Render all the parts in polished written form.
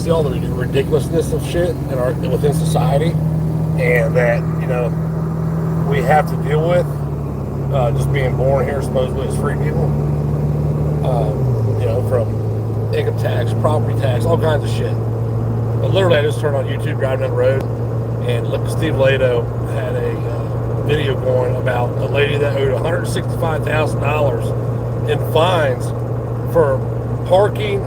see all the ridiculousness of shit within society, and that, you know, we have to deal with just being born here supposedly as free people. You know, from income tax, property tax, all kinds of shit. But literally, I just turned on YouTube driving down the road, and look, Steve Lado had a video going about a lady that owed $165,000 in fines for parking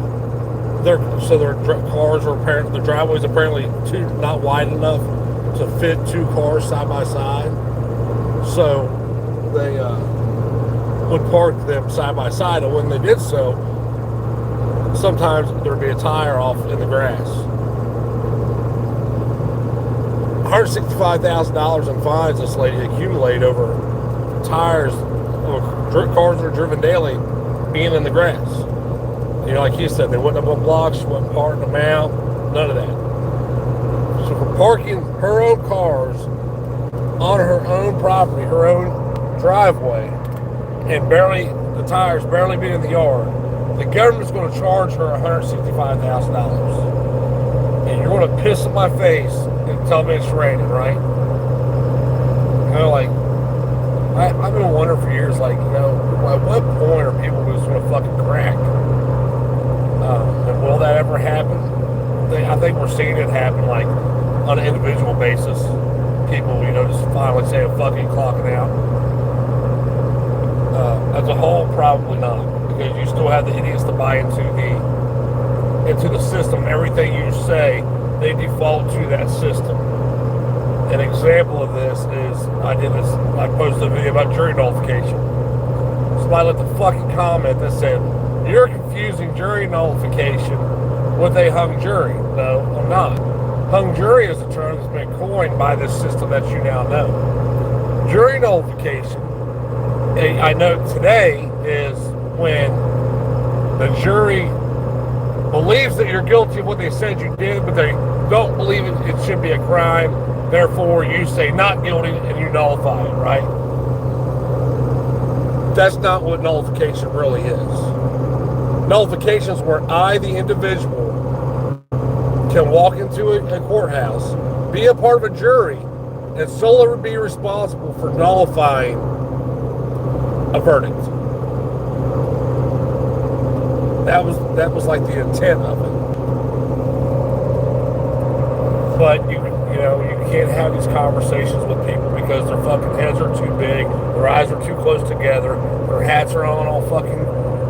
their cars are apparently, their driveways apparently not wide enough to fit two cars side by side. So they would park them side by side, and when they did so, sometimes there would be a tire off in the grass. $165,000 in fines this lady accumulated over tires of cars that are driven daily being in the grass. You know, like he said, they wouldn't have blocks, she wasn't parking them out, none of that. So for parking her own cars on her own property, her own driveway, and the tires barely being in the yard, the government's going to charge her $165,000. And you're going to piss in my face and tell me it's raining, right? You know, like, I've been wondering for years, like, you know, at what point are people just going to fucking crack? And will that ever happen? I think we're seeing it happen, like, on an individual basis. People, you know, just finally say, fucking clocking out. As a whole, probably not, because you still have the idiots to buy into the system. Everything you say, they default to that system. An example of this is I posted a video about jury nullification. Somebody left a fucking comment that said, "You're confusing jury nullification with a hung jury." No, I'm not. Hung jury is a term that's been coined by this system that you now know. Jury nullification, I know today, is when the jury believes that you're guilty of what they said you did, but they don't believe it should be a crime. Therefore, you say not guilty and you nullify it, right? That's not what nullification really is. Nullification is where I, the individual, can walk into a courthouse, be a part of a jury, and solely be responsible for nullifying a verdict. That was like the intent of it. But you can't have these conversations with people because their fucking heads are too big, their eyes are too close together, their hats are on all fucking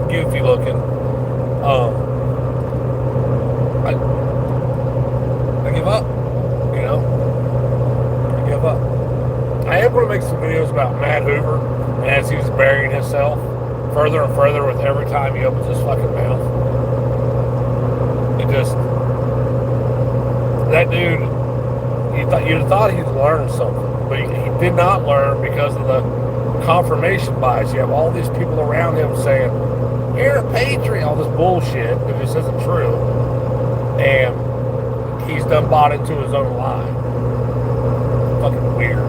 goofy looking. I give up. You know, I give up. I am going to make some videos about Matt Hoover as he's burying himself further and further with every time he opens his fucking mouth. That dude, you'd have thought he'd learned something, but he did not learn because of the confirmation bias. You have all these people around him saying, "You're a patriot," all this bullshit that just isn't true. And he's done bought into his own lie. Fucking weird.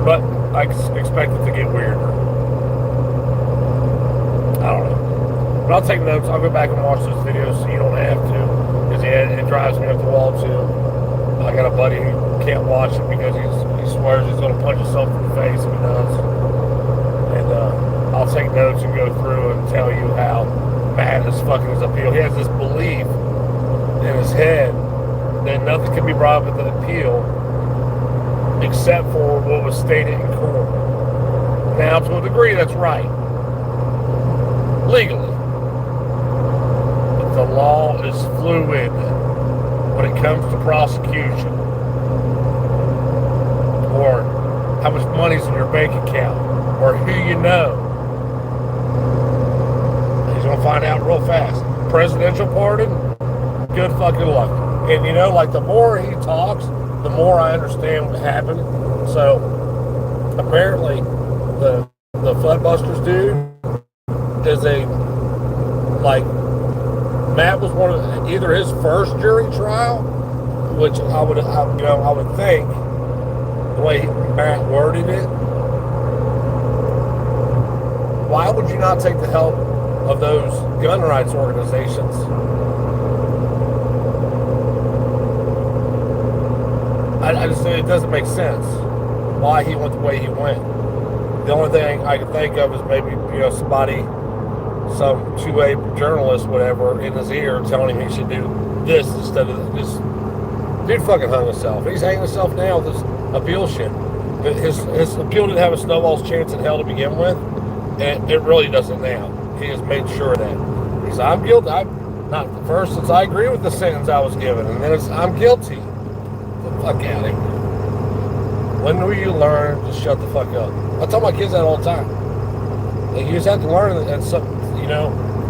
But I expect it to get weirder. I don't know. But I'll take notes. I'll go back and watch those videos so you don't have to. Because it drives me up the wall too. I got a buddy who can't watch it because he swears he's going to punch himself in the face if he does. And I'll take notes and go through and tell you how bad his fucking his appeal. He has this belief in his head that nothing can be brought up at the appeal except for what was stated in court. Now, to a degree, that's right. Legally. But the law is fluid when it comes to prosecution. Or how much money's in your bank account. Or who you know. He's going to find out real fast. Presidential pardon? Good fucking luck. And you know, like the more he talks, the more I understand what happened. So apparently the Floodbusters dude is Matt was one of either his first jury trial, which I would think the way Matt worded it. Why would you not take the help of those gun rights organizations. I just think it doesn't make sense why he went the way he went. The only thing I can think of is maybe, somebody, some 2A journalist, whatever, in his ear telling him he should do this instead of this. Dude fucking hung himself. He's hanging himself now with this appeal shit. His appeal didn't have a snowball's chance in hell to begin with, and it really doesn't now. He has made sure of that. He said, I'm guilty. I'm not the first since I agree with the sentence I was given, and then it's, I'm guilty. The fuck out of here. When will you learn to shut the fuck up? I tell my kids that all the time. You just have to learn that something,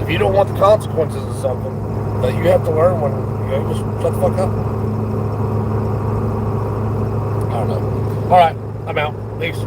if you don't want the consequences of something, that you have to learn when, just shut the fuck up. I don't know. All right, I'm out. Peace.